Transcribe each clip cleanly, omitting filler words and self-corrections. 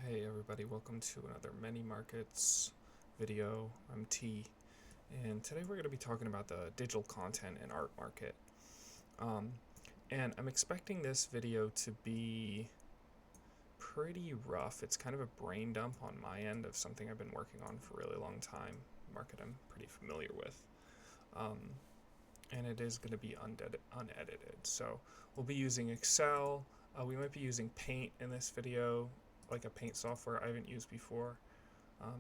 Hey everybody, welcome to another Many Markets video. I'm T, and today we're going to be talking about the digital content and art market. Um, and I'm expecting this video to be pretty rough. It's kind of a brain dump on my end of something I've been working on for a really long time, a market I'm pretty familiar with. And it is going to be unedited. So we'll be using Excel. We might be using Paint in this video, like a Paint software I haven't used before.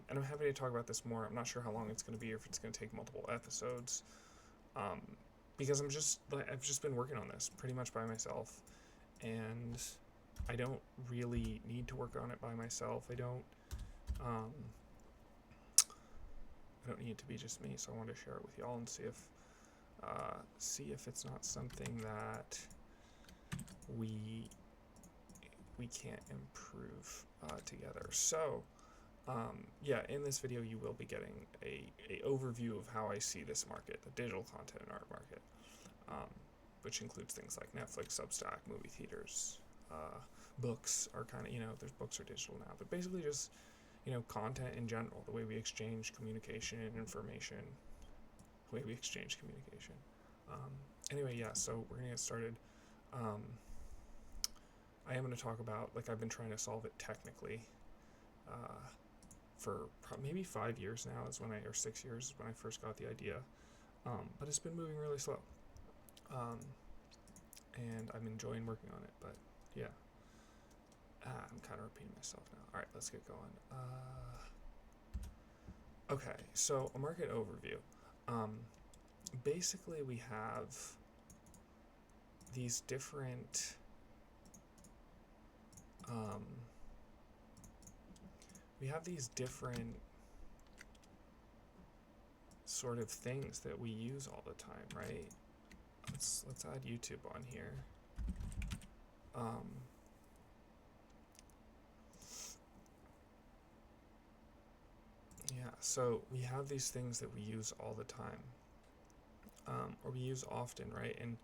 And I'm happy to talk about this more. I'm not sure how long it's going to be, or if it's going to take multiple episodes, um, because I've just been working on this pretty much by myself, and I don't really need to work on it by myself. Um, I don't need it to be just me. So I want to share it with y'all and see if it's not something that we can't improve together. So. Yeah, in this video you will be getting a overview of how I see this market, the digital content and art market, which includes things like Netflix, Substack, movie theaters, books are kind of, there's books are digital now, but basically just, content in general, the way we exchange communication and information, the way we exchange communication. Anyway, yeah, so we're going to get started. I am going to talk about, I've been trying to solve it technically, for maybe 5 years now or 6 years is when I first got the idea, but it's been moving really slow, and I'm enjoying working on it, but yeah, I'm kind of repeating myself now. Alright, let's get going. Okay, so a market overview. Basically we have these different sort of things that we use all the time, right? Let's add YouTube on here. Yeah, so we have these things that we use all the time, or we use often, right? And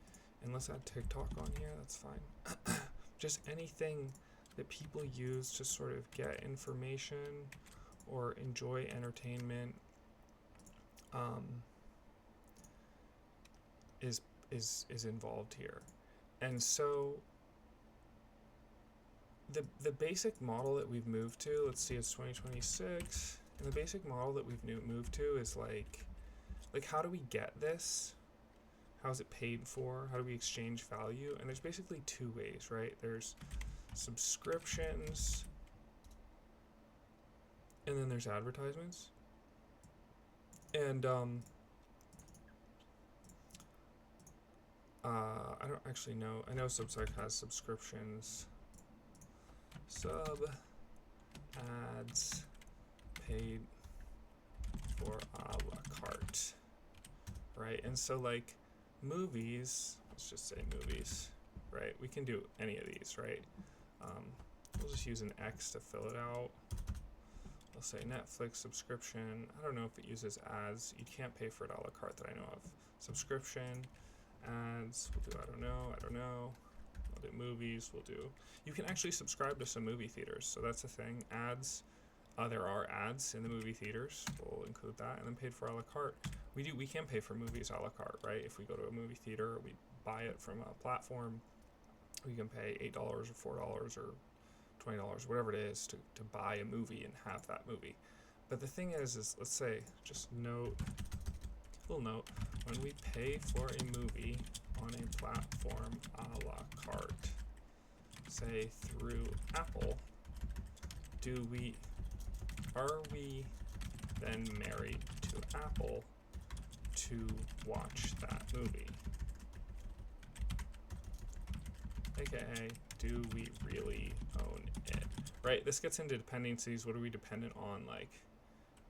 let's add TikTok on here, that's fine. Just anything that people use to sort of get information or enjoy entertainment is involved here. And so the basic model that we've moved to, let's see, it's 2026, and the basic model that we've moved to is like how do we get this? How is it paid for? How do we exchange value? And there's basically two ways, right? There's subscriptions, and then there's advertisements. And I don't actually know. I know Substack has subscriptions, sub, ads, paid for a la carte, right? And so like movies, let's just say movies, right? We can do any of these, right? We'll just use an X to fill it out. I'll say Netflix subscription. I don't know if it uses ads. You can't pay for it a la carte that I know of. Subscription, ads, we'll do I don't know. We'll do movies, you can actually subscribe to some movie theaters, so that's a thing. Ads, there are ads in the movie theaters, we'll include that. And then paid for a la carte. We can pay for movies a la carte, right? If we go to a movie theater, we buy it from a platform, we can pay $8 or $4 or $20, whatever it is, to buy a movie and have that movie. But the thing is let's say, just little note, when we pay for a movie on a platform a la carte, say through Apple, are we then married to Apple to watch that movie? AKA, do we really own it? Right, this gets into dependencies. What are we dependent on? Like,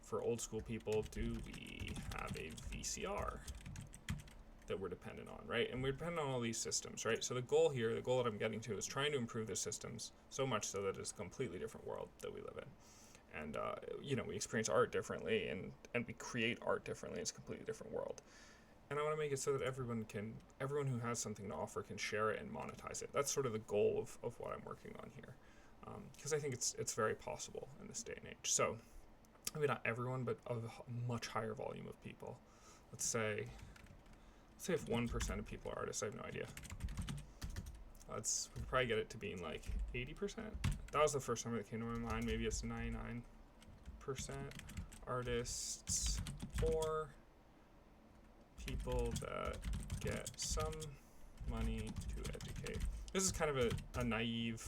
for old school people, do we have a VCR that we're dependent on, right? And we're dependent on all these systems, right? So the goal that I'm getting to, is trying to improve the systems so much so that it's a completely different world that we live in. And, we experience art differently, and we create art differently. It's a completely different world. And I want to make it so that everyone who has something to offer can share it and monetize it. That's sort of the goal of what I'm working on here. because I think it's very possible in this day and age. So maybe not everyone, but a much higher volume of people. Let's say if 1% of people are artists. I have no idea. We could probably get it to being like 80%. That was the first number that came to my mind. Maybe it's 99% artists, or people that get some money to educate. This is kind of a naive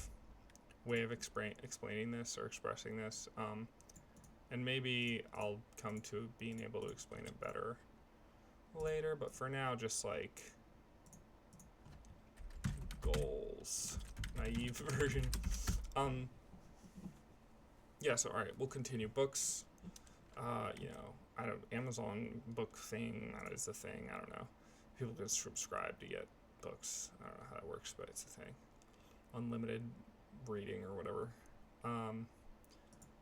way of explaining this or expressing this, and maybe I'll come to being able to explain it better later, but for now, just like goals, naive version. Yeah, so all right, we'll continue. Books, Amazon book thing, that is the thing, I don't know. People can subscribe to get books. I don't know how that works, but it's a thing. Unlimited reading or whatever.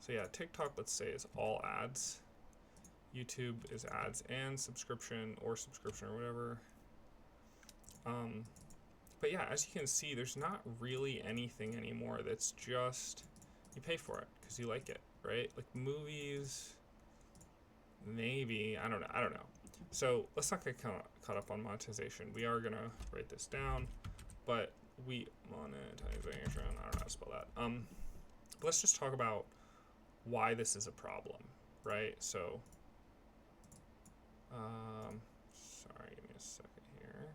So yeah, TikTok, let's say, is all ads. YouTube is ads and subscription or whatever. But yeah, as you can see, there's not really anything anymore that's just, you pay for it because you like it, right? Like movies, maybe, I don't know. So let's not get caught up on monetization. We are gonna write this down, but monetization, I don't know how to spell that. But let's just talk about why this is a problem, right? So, sorry, give me a second here.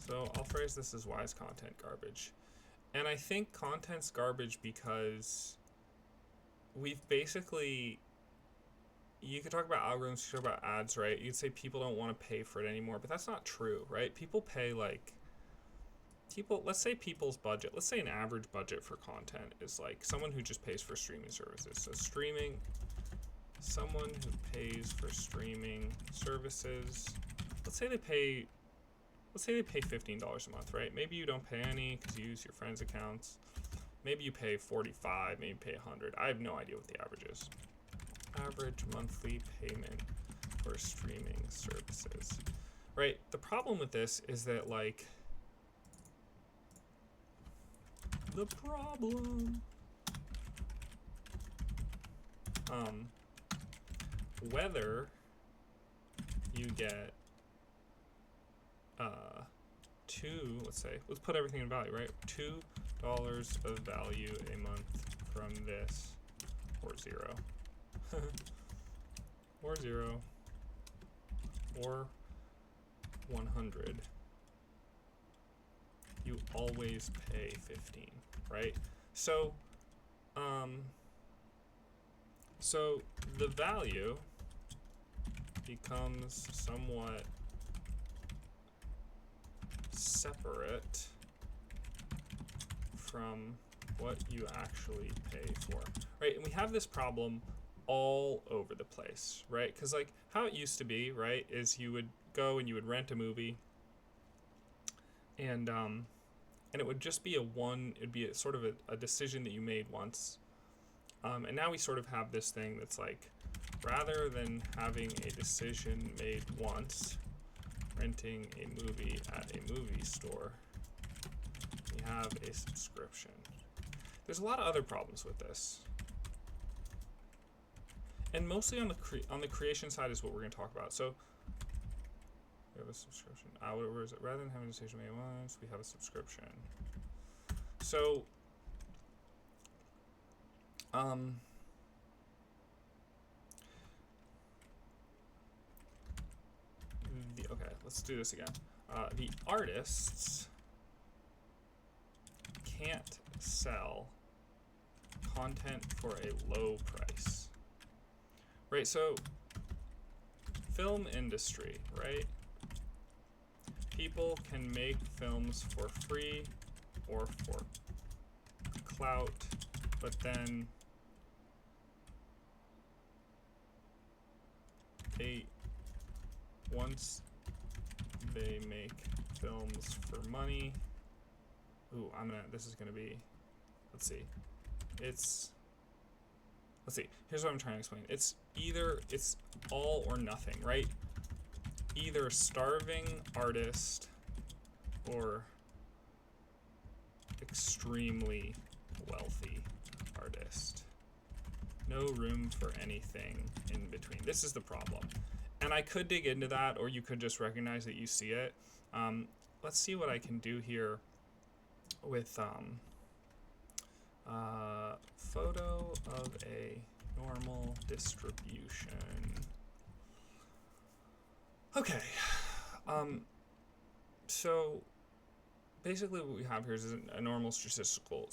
So I'll phrase this as why is content garbage? And I think content's garbage because we've basically, you could talk about algorithms, you could talk about ads, right? You could say people don't want to pay for it anymore, but that's not true, right? People pay let's say people's budget, let's say an average budget for content is like someone who just pays for streaming services. So someone who pays for streaming services, let's say they pay $15 a month, right? Maybe you don't pay any because you use your friends' accounts. Maybe you pay $45, maybe you pay $100. I have no idea what the average is. Average monthly payment for streaming services, right? The problem with this is that whether you get let's put everything in value, right? $2 of value a month from this, or 0. or 0, or 100. You always pay 15, right? So the value becomes somewhat separate from what you actually pay for, right? And we have this problem all over the place, right? Because like how it used to be, right, is you would go and you would rent a movie, and it would just be it'd be sort of a decision that you made once, and now we sort of have this thing that's like, rather than having a decision made once, renting a movie at a movie store, we have a subscription. There's a lot of other problems with this, and mostly on the creation side is what we're going to talk about. So we have a subscription. Where is it? Rather than having a decision made once, we have a subscription. So okay, let's do this again. The artists can't sell content for a low price, right? So film industry, right? People can make films for free or for clout, but then once they make films for money, this is gonna be, let's see, let's see. Here's what I'm trying to explain. It's all or nothing, right? Either starving artist or extremely wealthy artist. No room for anything in between. This is the problem. And I could dig into that, or you could just recognize that you see it. Let's see what I can do here with photo of a normal distribution. Okay. So basically what we have here is a normal statistical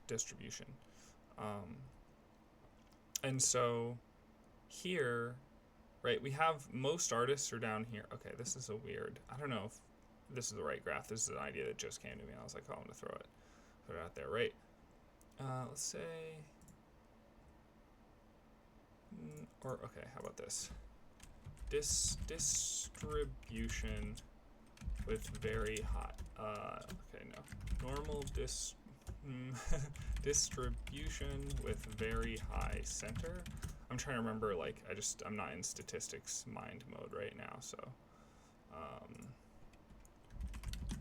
distribution. And so here, right, we have most artists are down here. Okay, this is a weird, I don't know if this is the right graph. This is an idea that just came to me. I was like, oh, I'm gonna put it out there, right? Let's say, okay, how about this? Distribution with very high, okay, no, normal distribution with very high center. I'm trying to remember, like, I'm not in statistics mind mode right now, so,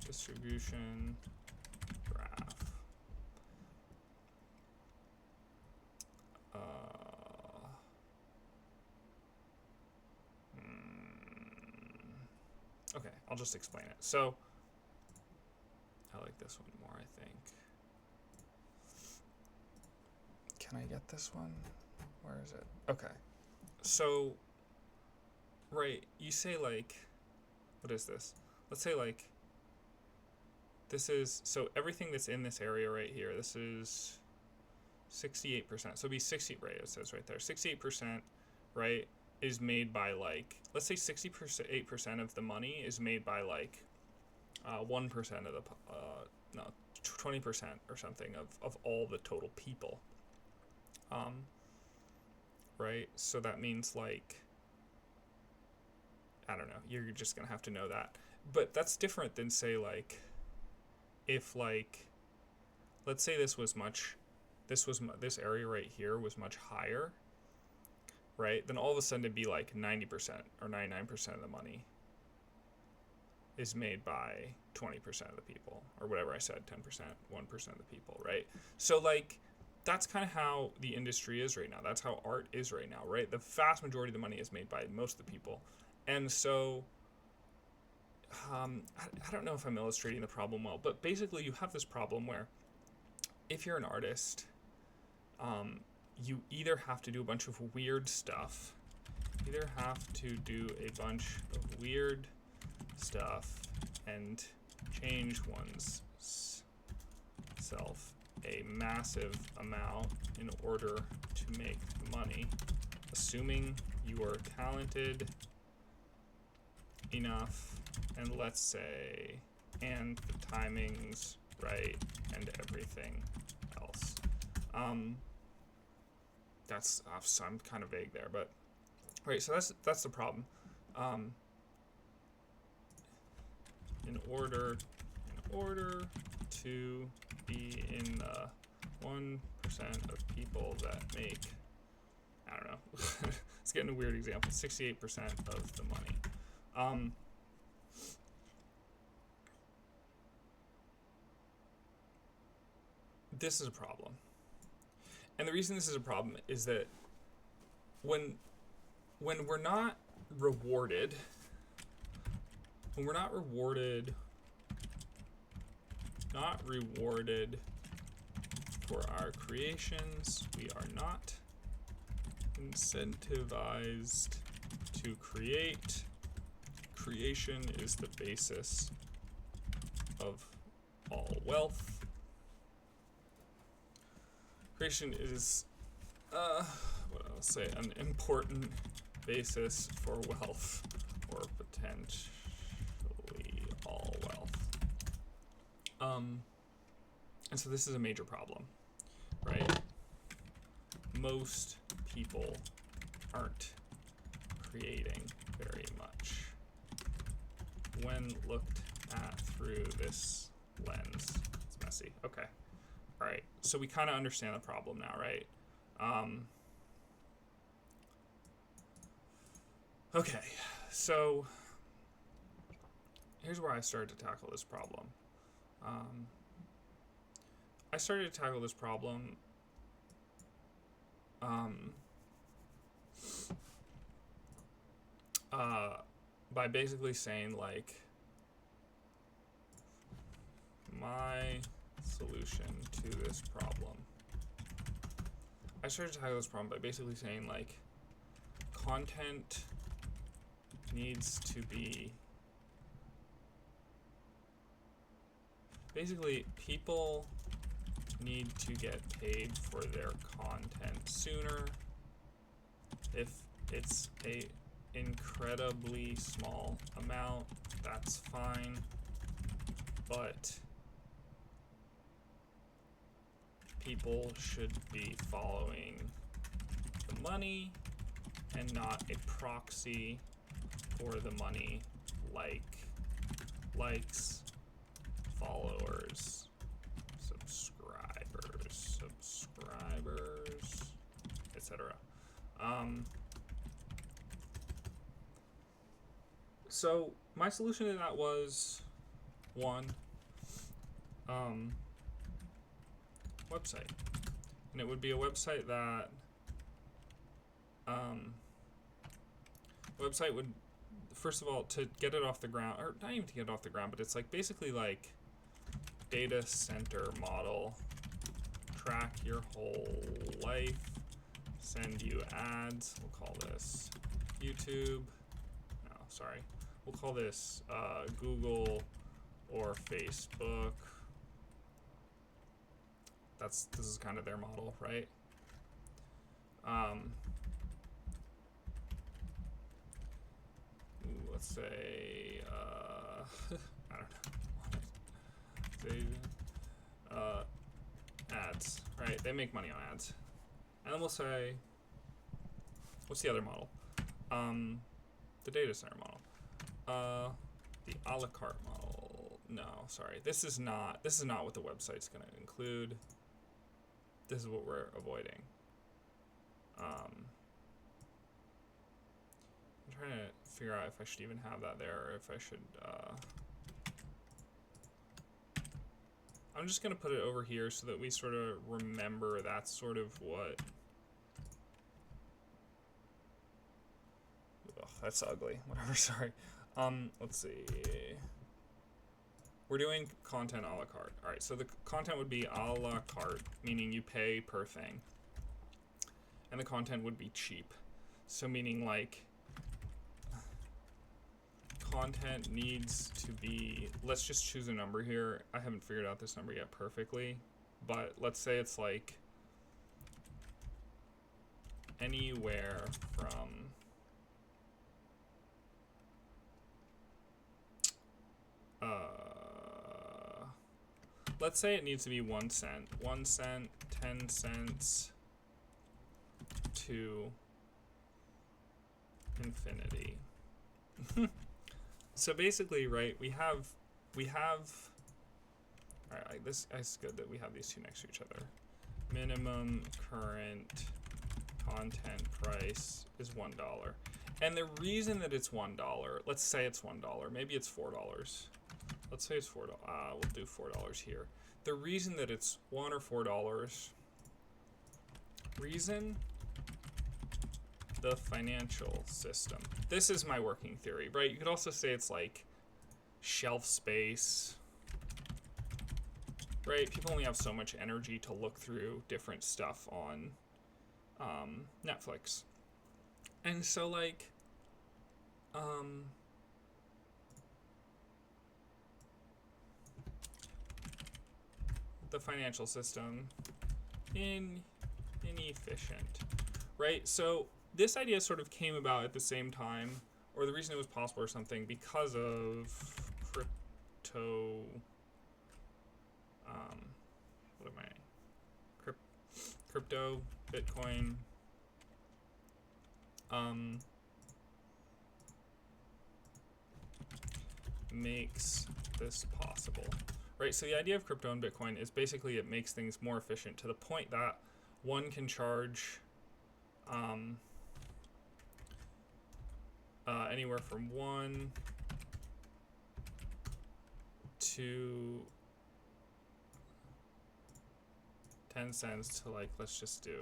distribution graph. Okay, I'll just explain it. So, I like this one more, I think. Can I get this one? Where is it? Okay. So, right, you say, like, what is this? Let's say, like, this is, so everything that's in this area right here, this is 68%. So it'd be 60, right, it says right there. 68%, right, is made by, like, let's say 68% of the money is made by, like, 1% of the, 20% or something of all the total people. Right? So that means, like, I don't know, you're just gonna have to know that. But that's different than, say, like, if, like, let's say this area right here was much higher, right? Then all of a sudden it'd be like 90% or 99% of the money is made by 20% of the people, or whatever I said, 10%, 1% of the people, right? So, like, that's kind of how the industry is right now. That's how art is right now, right? The vast majority of the money is made by most of the people. And so, I don't know if I'm illustrating the problem well, but basically you have this problem where if you're an artist, you either have to do a bunch of weird stuff, and change one's self a massive amount in order to make money, assuming you are talented enough, and let's say, and the timing's right, and everything else. I'm kind of vague there, but right. So that's the problem. In order to be in the 1% of people that make, I don't know, it's getting a weird example, 68% of the money. This is a problem. And the reason this is a problem is that when we're not rewarded, for our creations, we are not incentivized to create. Creation is the basis of all wealth. Creation is, an important basis for wealth, or potentially all wealth. And so this is a major problem, right? Most people aren't creating very much when looked at through this lens. It's messy. Okay. All right. So we kind of understand the problem now, right? Okay, so here's where I started to tackle this problem. I started to tackle this problem by basically saying, like, my solution to this problem. I started to tackle this problem by basically saying, like, content needs to be, basically, people need to get paid for their content sooner. If it's a incredibly small amount, that's fine, but people should be following the money and not a proxy for the money, like likes, followers, subscribers, etc. So my solution to that was one, website, and it would be a website that website would, first of all, to get it off the ground, or not even to get it off the ground, but it's like basically like data center model, track your whole life, send you ads. We'll call this YouTube. No, sorry. We'll call this Google or Facebook. This is kind of their model, right? Let's say, I don't know. Ads, right? They make money on ads. And then we'll say, what's the other model? The data center model. The a la carte model. No, sorry. This is not what the website's going to include. This is what we're avoiding. I'm trying to figure out if I should even have that there, or if I should, I'm just going to put it over here so that we sort of remember that's sort of what, ugh, that's ugly, whatever, sorry. Let's see. We're doing content a la carte. All right, so the content would be a la carte, meaning you pay per thing. And the content would be cheap. So meaning, like, content needs to be, let's just choose a number here. I haven't figured out this number yet perfectly, but let's say it's like anywhere from let's say it needs to be 1 cent, 10 cents to infinity. So basically, right, we have all right, this is good that we have these two next to each other. Minimum current content price is $1. And the reason that it's $1, let's say it's $1, maybe it's $4. Let's say it's $4. We'll do $4 here. The reason that it's $1 or $4, reason, the financial system. This is my working theory, right? You could also say it's like shelf space, right? People only have so much energy to look through different stuff on Netflix. And so, like, the financial system, inefficient, right? So this idea sort of came about at the same time, or the reason it was possible or something, because of crypto, crypto, Bitcoin, makes this possible, right? So the idea of crypto and Bitcoin is basically it makes things more efficient to the point that one can charge anywhere from 1 to 10 cents to, like, let's just do,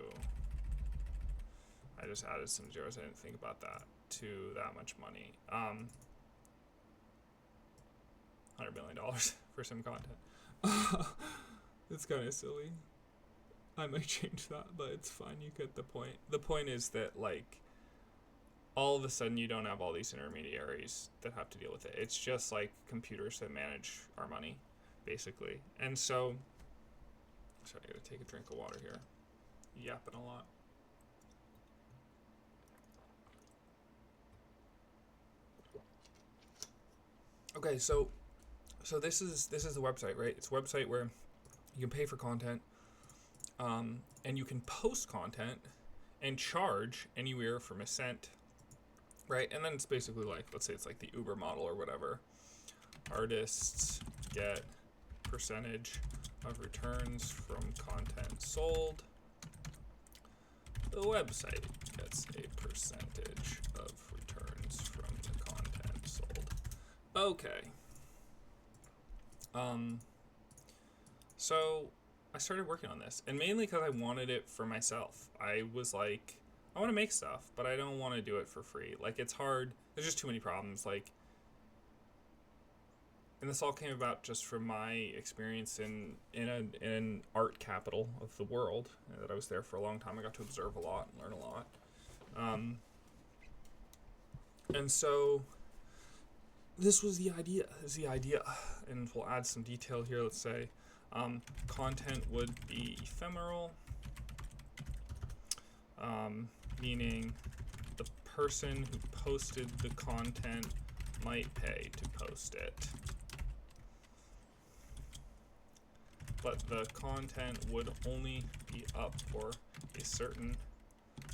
I just added some zeros, I didn't think about that, to that much money. $100 million for some content. It's kind of silly. I might change that, but it's fine. You get the point. The point is that, like, all of a sudden you don't have all these intermediaries that have to deal with it. It's just like computers that manage our money, basically. And so, sorry, I gotta take a drink of water here. Yapping a lot. Okay, so this is the website, right? It's a website where you can pay for content, and you can post content and charge anywhere from a cent, right? And then it's basically like, let's say it's like the Uber model or whatever. Artists get percentage of returns from content sold. The website gets a percentage of returns from the content sold. Okay. So I started working on this, and mainly because I wanted it for myself. I was like, I want to make stuff, but I don't want to do it for free. Like, it's hard. There's just too many problems. Like, and this all came about just from my experience in an art capital of the world. That I was there for a long time. I got to observe a lot and learn a lot. And so this was the idea. And we'll add some detail here. Let's say content would be ephemeral, meaning the person who posted the content might pay to post it. But the content would only be up for a certain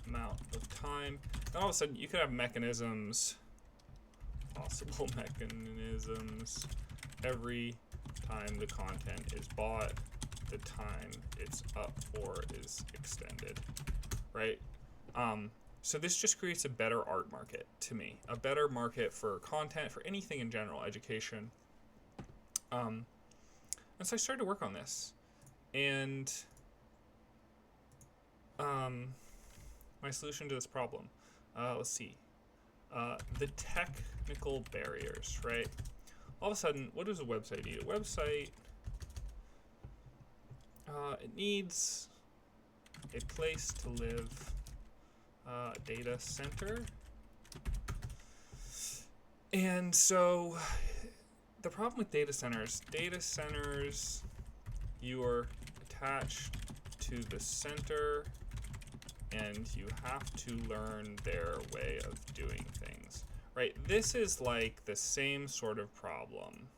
amount of time. And all of a sudden, you could have possible mechanisms. Every time the content is bought, the time it's up for is extended, right? So this just creates a better art market to me, a better market for content, for anything in general, education. And so I started to work on this, and my solution to this problem, let's see, the technical barriers, right? All of a sudden, what does a website need? A website, it needs a place to live, a data center, and so the problem with data centers, you are attached to the center, and you have to learn their way of doing things, right? This is like the same sort of problem.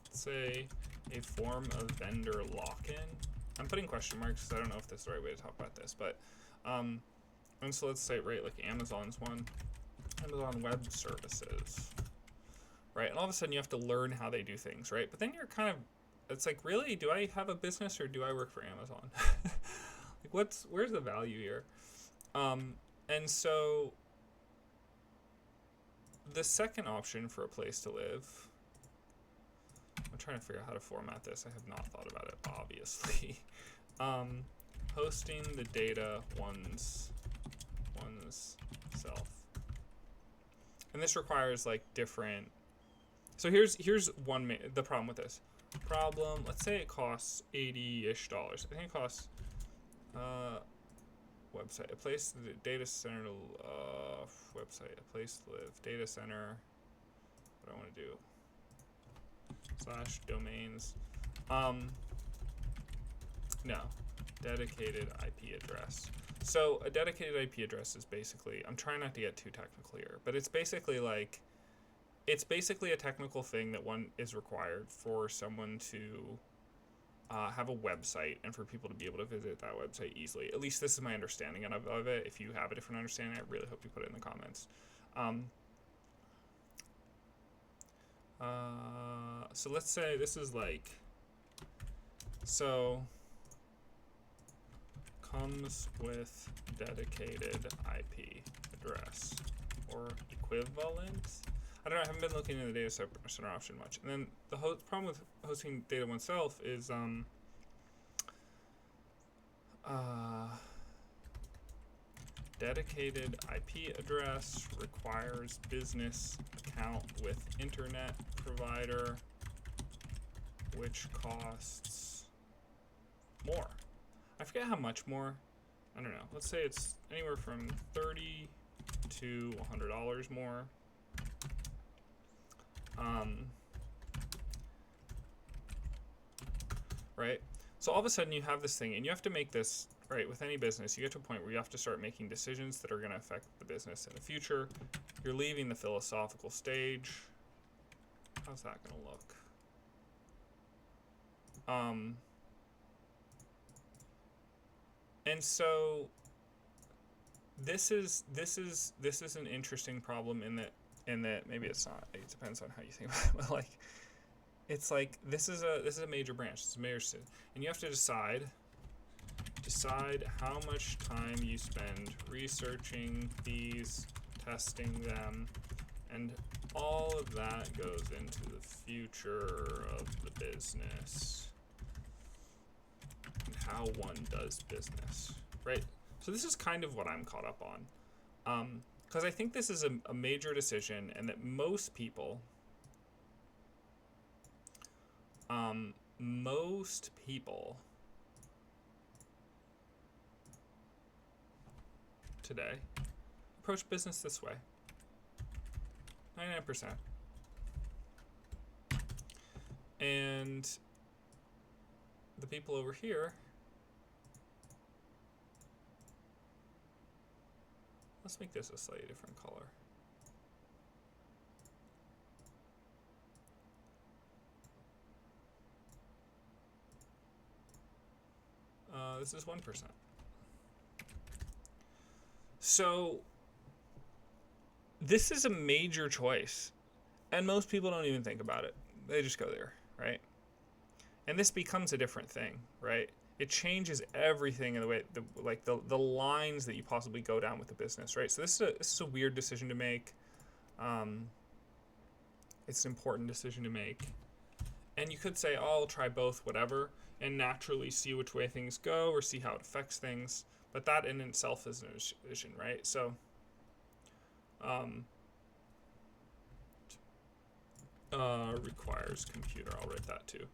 Let's say a form of vendor lock-in. I'm putting question marks because I don't know if that's the right way to talk about this, but and so let's say, right, like Amazon's one. Amazon Web Services, right? And all of a sudden you have to learn how they do things, right? But then you're kind of, it's like, really, do I have a business or do I work for Amazon? Like, where's the value here? And so the second option for a place to live, I'm trying to figure out how to format this. I have not thought about it, obviously. Hosting the data one's self. And this requires like different. So here's the problem with this. Let's say it costs $80-ish. I think it costs website, a place, data center, website, a place to live, data center. What do I want to do? /domains. No, dedicated IP address. So a dedicated IP address is basically, I'm trying not to get too technical here, but it's basically like, it's basically a technical thing that one is required for someone to have a website and for people to be able to visit that website easily. At least this is my understanding of it. If you have a different understanding, I really hope you put it in the comments. So let's say this is like So comes with dedicated IP address or equivalent. I don't know. I haven't been looking into the data center option much. And then the problem with hosting data oneself is dedicated IP address requires business account with internet provider, which costs more. I forget how much more. I don't know. Let's say it's anywhere from $30 to $100 more. Right? So all of a sudden you have this thing, and you have to make this, right, with any business, you get to a point where you have to start making decisions that are going to affect the business in the future. You're leaving the philosophical stage. How's that going to look? And so this is an interesting problem in that maybe it's not. It depends on how you think about it. But like, it's like this is a major branch. It's a major city, and you have to decide how much time you spend researching these, testing them, and all of that goes into the future of the business and how one does business, right? So this is kind of what I'm caught up on, because I think this is a major decision, and that most people today approach business this way. 99%. And the people over here, let's make this a slightly different color. This is 1%. So this is a major choice, and most people don't even think about it. They just go there, right? And this becomes a different thing, right? It changes everything in the way, the lines that you possibly go down with the business, right? So this is a weird decision to make. It's an important decision to make. And you could say, oh, I'll try both, whatever, and naturally see which way things go or see how it affects things. But that in itself is an decision, right? So requires computer. I'll write that too.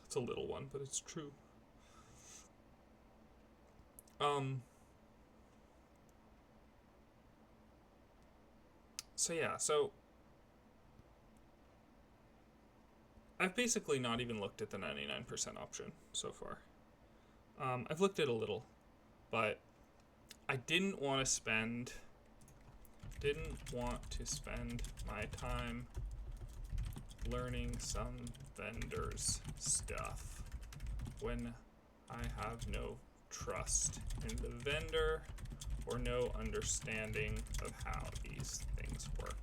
It's a little one, but it's true. So yeah, so I've basically not even looked at the 99% option so far. I've looked at a little, but I didn't want to spend my time learning some vendor's stuff when I have no trust in the vendor or no understanding of how these things work.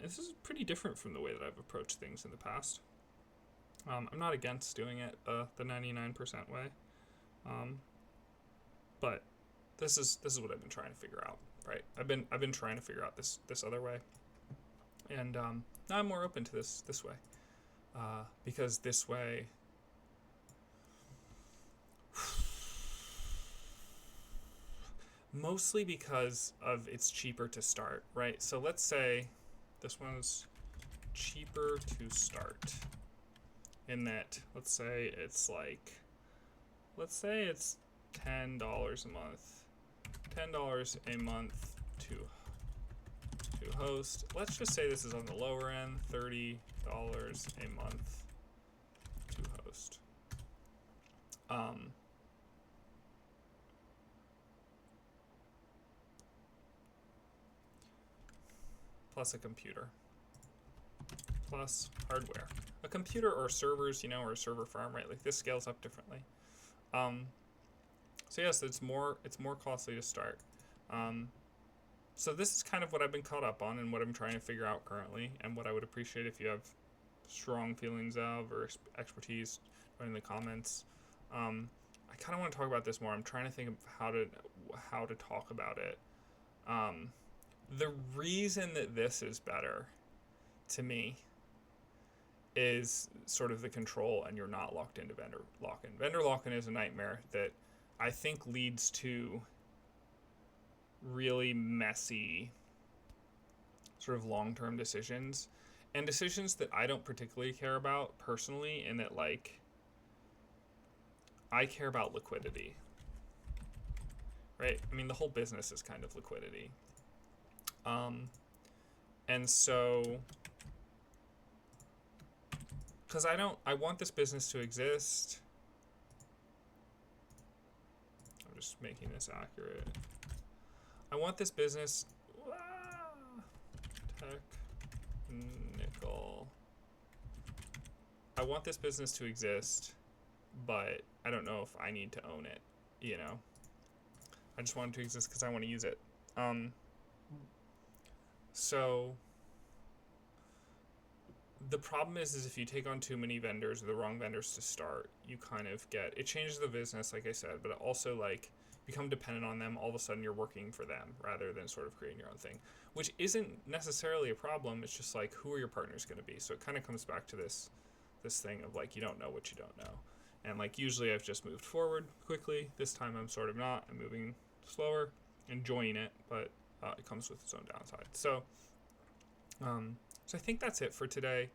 This is pretty different from the way that I've approached things in the past. I'm not against doing it the 99% way, but this is what I've been trying to figure out. Right, I've been trying to figure out this other way, and now I'm more open to this way, because this way, mostly because of it's cheaper to start. Right, so let's say this one's cheaper to start. In that, let's say it's $10 a month. $10 a month to host. Let's just say this is on the lower end, $30 a month to host. Plus a computer. Plus hardware. A computer or servers, or a server farm, right? Like this scales up differently. So yes, it's more costly to start. So this is kind of what I've been caught up on and what I'm trying to figure out currently, and what I would appreciate if you have strong feelings of or expertise, in the comments. I kind of want to talk about this more. I'm trying to think of how to talk about it. The reason that this is better to me is sort of the control, and you're not locked into vendor lock-in. Vendor lock-in is a nightmare that I think leads to really messy sort of long-term decisions, and decisions that I don't particularly care about personally, in that, like, I care about liquidity, right? I mean, the whole business is kind of liquidity. And so, because I want this business to exist. I'm just making this accurate. I want this business, technical. I want this business to exist, but I don't know if I need to own it, you know? I just want it to exist because I want to use it. So the problem is if you take on too many vendors or the wrong vendors to start, you kind of it changes the business, like I said, but it also, like, become dependent on them. All of a sudden you're working for them rather than sort of creating your own thing, which isn't necessarily a problem. It's just like, who are your partners going to be? So it kind of comes back to this thing of, like, you don't know what you don't know. And, like, usually I've just moved forward quickly. This time I'm sort of not. I'm moving slower, enjoying it, but it comes with its own downside. So I think that's it for today.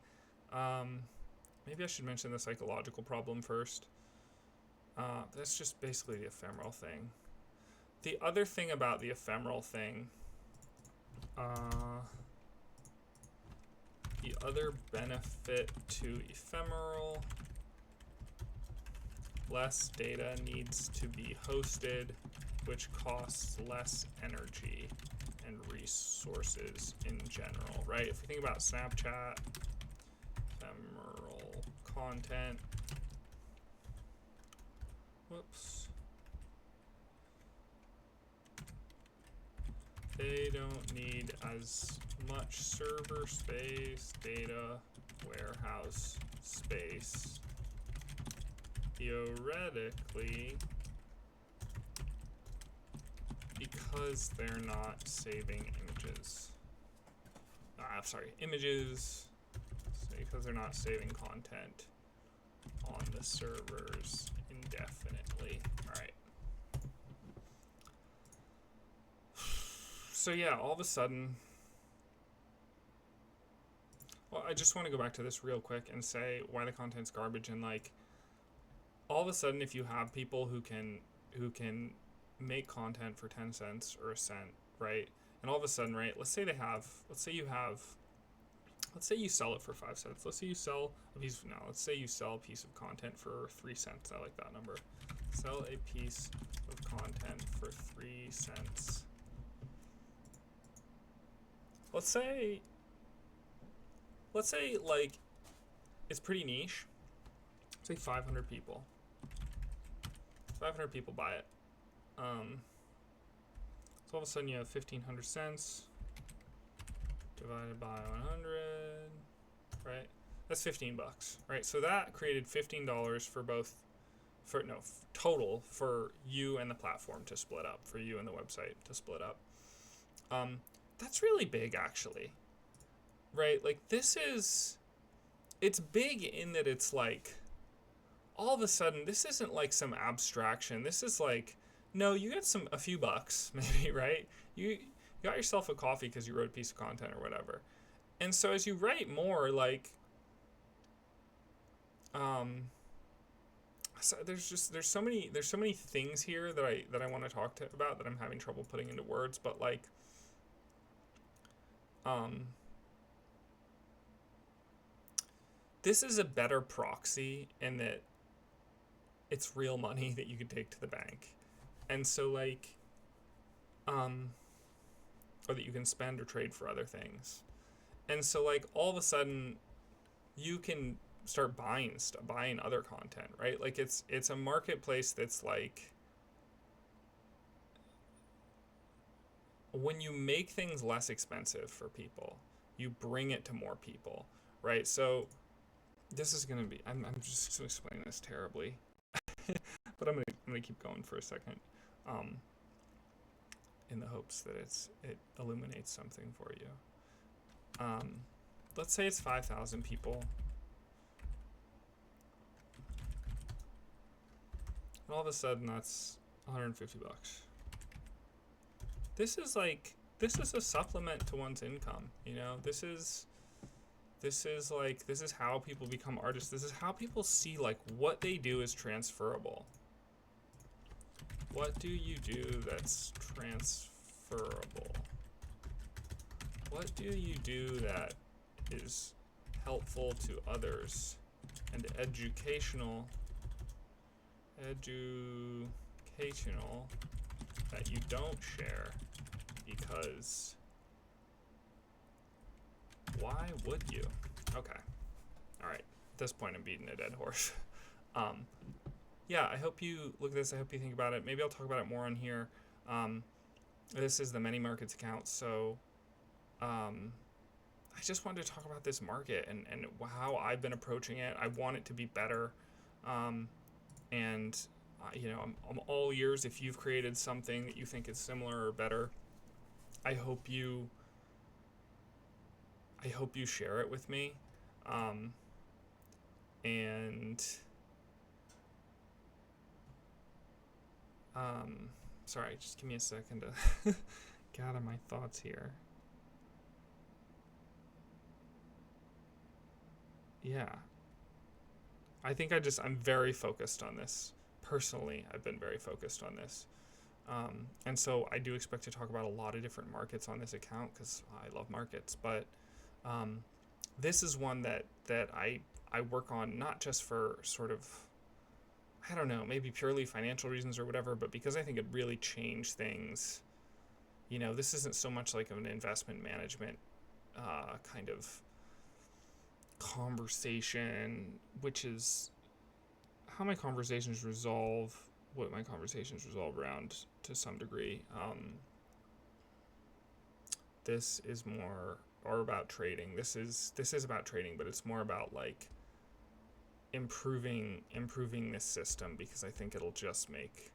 Maybe I should mention the psychological problem first. That's just basically the ephemeral thing. The other thing about the ephemeral thing, the other benefit to ephemeral, less data needs to be hosted, which costs less energy and resources in general, right? If we think about Snapchat, ephemeral content, whoops, they don't need as much server space, data, warehouse space, theoretically, because they're not saving images. Images, because they're not saving content on the servers indefinitely. All right. So yeah, all of a sudden, well, I just want to go back to this real quick and say why the content's garbage. And, like, all of a sudden, if you have people who can make content for 10 cents or a cent, right? And all of a sudden, right, let's say you sell it for 5 cents. Let's say you sell a piece of content for 3 cents. I like that number. Sell a piece of content for 3 cents. Let's say, like, it's pretty niche. Say 500 people. 500 people buy it. So all of a sudden you have 1,500 cents divided by 100, right? That's $15, right? So that created $15 total for you and the platform to split up, for you and the website to split up. That's really big, actually, right? Like, it's big in that it's like, all of a sudden, this isn't like some abstraction. This is like, no, you get a few bucks, maybe, right? You got yourself a coffee because you wrote a piece of content or whatever. And so as you write more, like, so there's so many things here that I want to talk about that I'm having trouble putting into words, but, like, this is a better proxy in that it's real money that you can take to the bank. And so, like, or that you can spend or trade for other things. And so, like, all of a sudden you can start buying other content, right? Like, it's a marketplace that's like, when you make things less expensive for people, you bring it to more people, right? So this is gonna be. I'm just explaining this terribly, but I'm gonna keep going for a second, um, in the hopes that it illuminates something for you. Let's say it's 5,000 people. And all of a sudden that's 150 bucks. This is a supplement to one's income, you know? This is how people become artists. This is how people see like what they do is transferable. What do you do that's transferable? What do you do that is helpful to others and educational that you don't share? Because why would you? Okay. All right. At this point, I'm beating a dead horse. Yeah, I hope you look at this. I hope you think about it. Maybe I'll talk about it more on here. This is the Many Markets account, so I just wanted to talk about this market and how I've been approaching it. I want it to be better. And you know, I'm all ears if you've created something that you think is similar or better. I hope you share it with me. And sorry, just give me a second to gather my thoughts here. Yeah. I think I'm very focused on this. Personally, I've been very focused on this. And so I do expect to talk about a lot of different markets on this account because I love markets. But this is one that I work on not just for sort of, I don't know, maybe purely financial reasons or whatever, but because I think it really changed things. You know, this isn't so much like an investment management kind of conversation, which is how my conversations resolve what my conversations resolve around to some degree. This is more or about trading. This is about trading, but it's more about like improving this system because I think it'll just make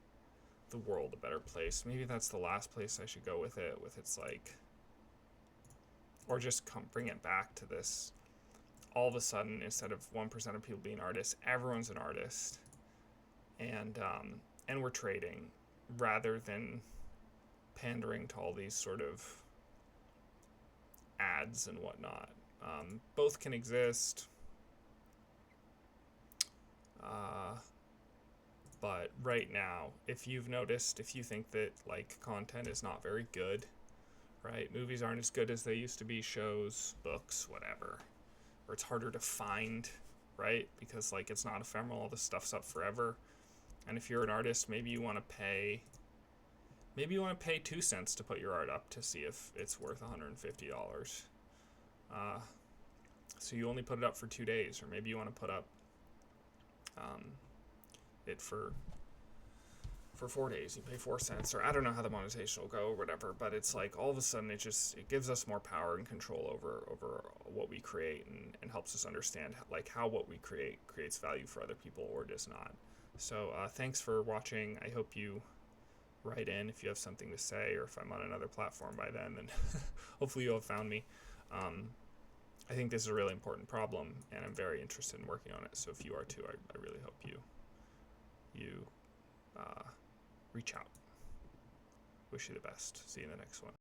the world a better place. Maybe that's the last place I should go with it, with its like, or just bring it back to this. All of a sudden, instead of 1% of people being artists, everyone's an artist, and we're trading rather than pandering to all these sort of ads and whatnot. Both can exist, but right now, if you've noticed, if you think that like content is not very good, right? Movies aren't as good as they used to be, shows, books, whatever. Or it's harder to find, right? Because like it's not ephemeral, all this stuff's up forever. And if you're an artist, maybe you want to pay 2 cents to put your art up to see if it's worth $150. So you only put it up for 2 days, or maybe you want to put up it for 4 days, you pay 4 cents, or I don't know how the monetization will go or whatever, but it's like all of a sudden it gives us more power and control over what we create, and helps us understand like how what we create creates value for other people or does not. So thanks for watching. I hope you write in if you have something to say, or if I'm on another platform by then hopefully you'll have found me. I think this is a really important problem, and I'm very interested in working on it. So if you are too, I really hope you reach out. Wish you the best. See you in the next one.